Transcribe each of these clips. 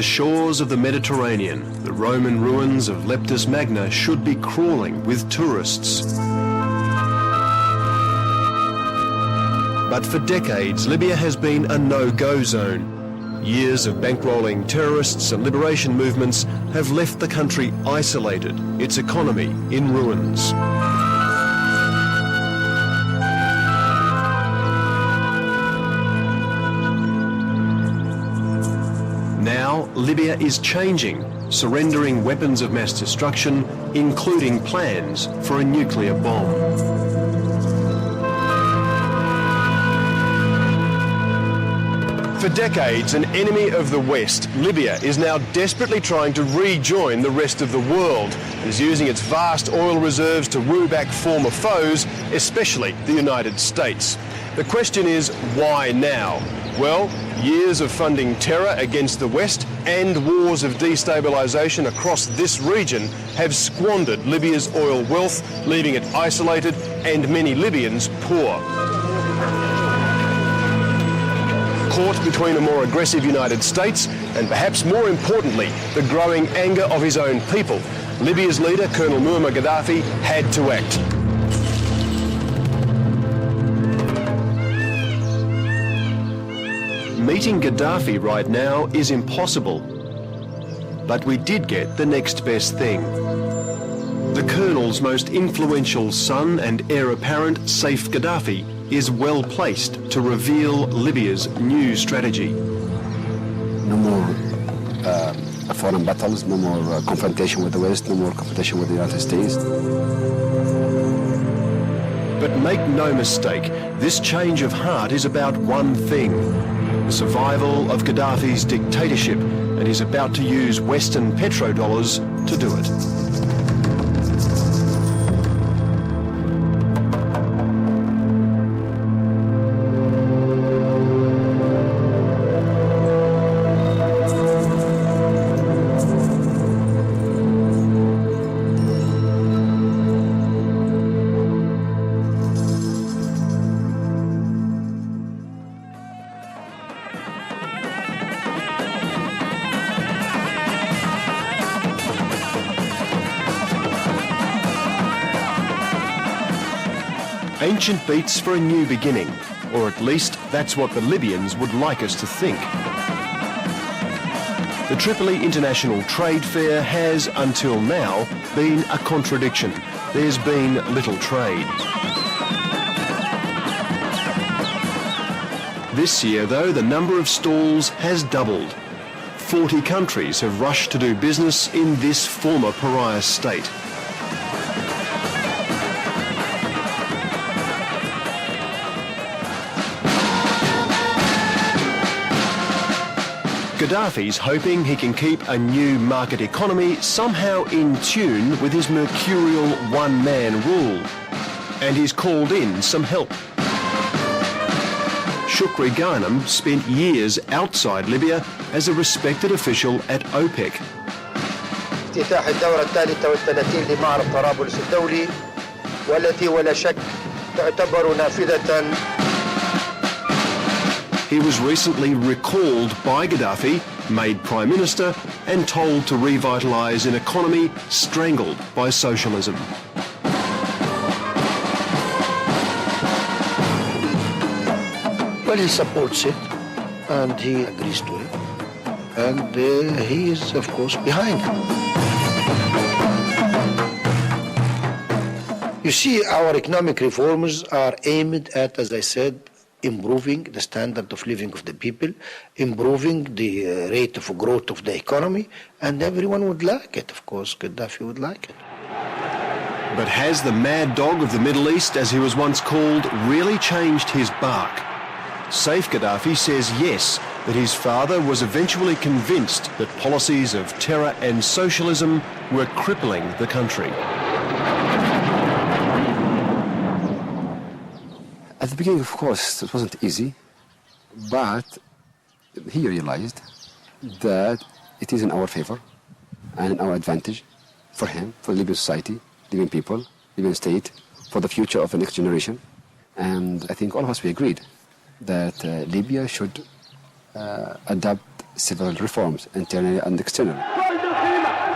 the shores of the Mediterranean, the Roman ruins of Leptis Magna should be crawling with tourists. But for decades, Libya has been a no-go zone. Years of bankrolling terrorists and liberation movements have left the country isolated, its economy in ruins. Now, Libya is changing, surrendering weapons of mass destruction, including plans for a nuclear bomb. For decades, an enemy of the West, Libya is now desperately trying to rejoin the rest of the world and is using its vast oil reserves to woo back former foes, especially the United States. The question is, why now? Well, years of funding terror against the West and wars of destabilisation across this region have squandered Libya's oil wealth, leaving it isolated and many Libyans poor. Caught between a more aggressive United States and perhaps more importantly, the growing anger of his own people, Libya's leader, Colonel Muammar Gaddafi, had to act. Meeting Gaddafi right now is impossible, but we did get the next best thing. The Colonel's most influential son and heir apparent, Saif Gaddafi, is well placed to reveal Libya's new strategy. No more foreign battles, no more confrontation with the West, no more confrontation with the United States. But make no mistake, this change of heart is about one thing: the survival of Gaddafi's dictatorship, and he's about to use Western petrodollars to do it. Ancient beats for a new beginning, or at least that's what the Libyans would like us to think. The Tripoli International Trade Fair has, until now, been a contradiction. There's been little trade. This year, though, the number of stalls has doubled. 40 countries have rushed to do business in this former pariah state. Gaddafi's hoping he can keep a new market economy somehow in tune with his mercurial one-man rule. And he's called in some help. Shukri Ghanem spent years outside Libya as a respected official at OPEC. افتتاح الدورة الثالثة والثلاثين لمعرض طرابلس الدولي والتي ولا شك تعتبر نافذة. He was recently recalled by Gaddafi, made Prime Minister, and told to revitalise an economy strangled by socialism. Well, he supports it, and he agrees to it, and he is, of course, behind it. You see, our economic reforms are aimed at, as I said, improving the standard of living of the people, improving the rate of growth of the economy, and everyone would like it, of course. Gaddafi would like it. But has the mad dog of the Middle East, as he was once called, really changed his bark? Saif Gaddafi says yes, that his father was eventually convinced that policies of terror and socialism were crippling the country. At the beginning, of course, it wasn't easy, but he realized that it is in our favor and in our advantage for him, for Libyan society, Libyan people, Libyan state, for the future of the next generation. And I think all of us, we agreed that Libya should adopt civil reforms, internally and externally.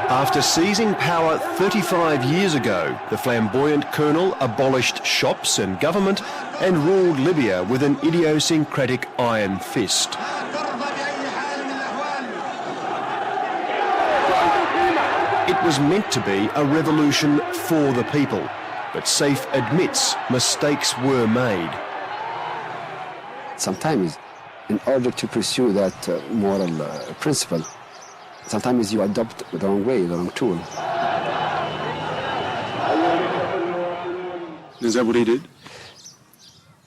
After seizing power 35 years ago, the flamboyant colonel abolished shops and government and ruled Libya with an idiosyncratic iron fist. It was meant to be a revolution for the people, but Saif admits mistakes were made. Sometimes, in order to pursue that moral principle, sometimes you adopt the wrong way, the wrong tool. Is that what he did?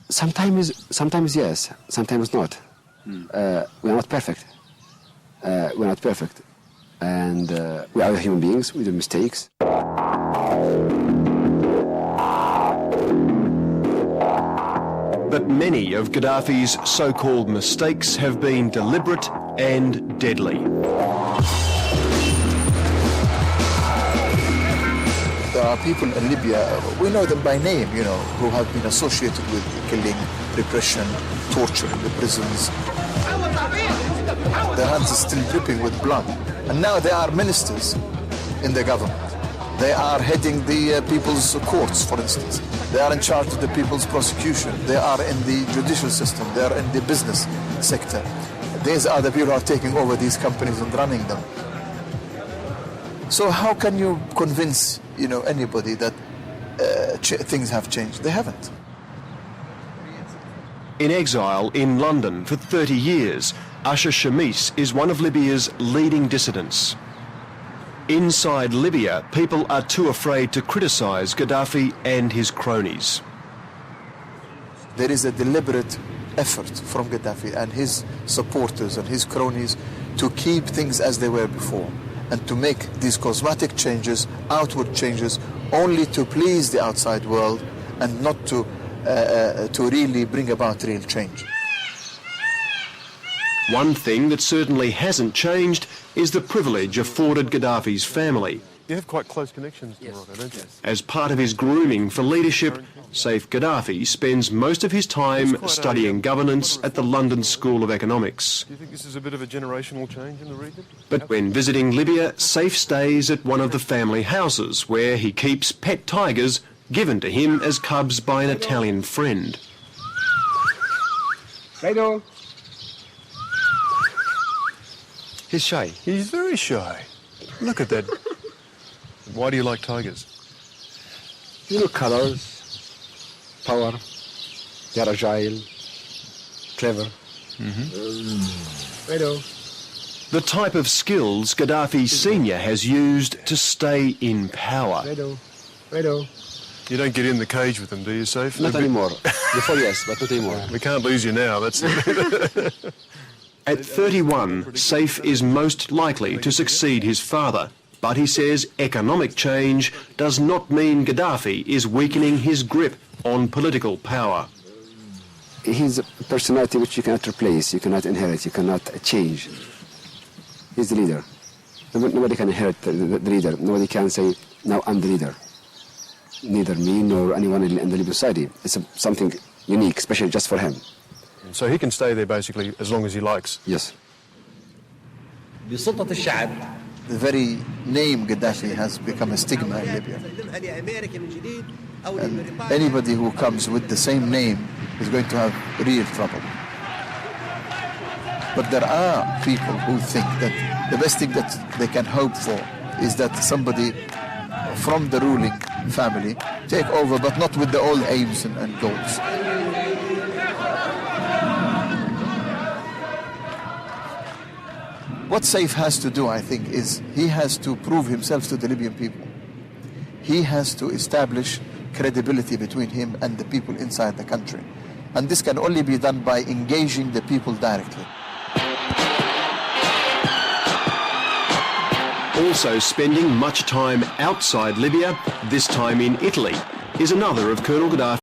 Sometimes yes, sometimes not. We're not perfect. And we are human beings, we do mistakes. But many of Gaddafi's so-called mistakes have been deliberate and deadly. There are people in Libya, we know them by name, who have been associated with killing, repression, torture in the prisons. Their hands are still dripping with blood. And now they are ministers in the government. They are heading the people's courts, for instance. They are in charge of the people's prosecution. They are in the judicial system. They are in the business sector. These are the people who are taking over these companies and running them. So how can you convince, anybody that things have changed? They haven't. In exile in London for 30 years, Ashur Shamis is one of Libya's leading dissidents. Inside Libya, people are too afraid to criticise Gaddafi and his cronies. There is a deliberate effort from Gaddafi and his supporters and his cronies to keep things as they were before and to make these cosmetic changes, outward changes, only to please the outside world and not to really bring about real change. One thing that certainly hasn't changed is the privilege afforded Gaddafi's family. You have quite close connections to Morocco, don't you? As part of his grooming for leadership, Saif Gaddafi spends most of his time studying governance at the London School of Economics. Do you think this is a bit of a generational change in the region? But when visiting Libya, Saif stays at one of the family houses where he keeps pet tigers given to him as cubs by an Italian friend. Fredo. He's shy. He's very shy. Look at that. Why do you like tigers? Colors, power, they're agile, clever. The type of skills Gaddafi Sr. has used to stay in power. You don't get in the cage with them, do you, Saif? Not anymore. Before, yes, but not anymore. We can't lose you now, that's it. At 31, Saif is most likely to succeed his father, but he says economic change does not mean Gaddafi is weakening his grip on political power. He's a personality which you cannot replace, you cannot inherit, you cannot change. He's the leader. Nobody can inherit the leader. Nobody can say, now I'm the leader. Neither me nor anyone in the Libyan society. It's something unique, special just for him. So he can stay there basically as long as he likes. Yes. The very name Gaddafi has become a stigma in Libya. And anybody who comes with the same name is going to have real trouble. But there are people who think that the best thing that they can hope for is that somebody from the ruling family take over, but not with the old aims and goals. What Saif has to do, I think, is he has to prove himself to the Libyan people. He has to establish credibility between him and the people inside the country. And this can only be done by engaging the people directly. Also spending much time outside Libya, this time in Italy, is another of Colonel Gaddafi.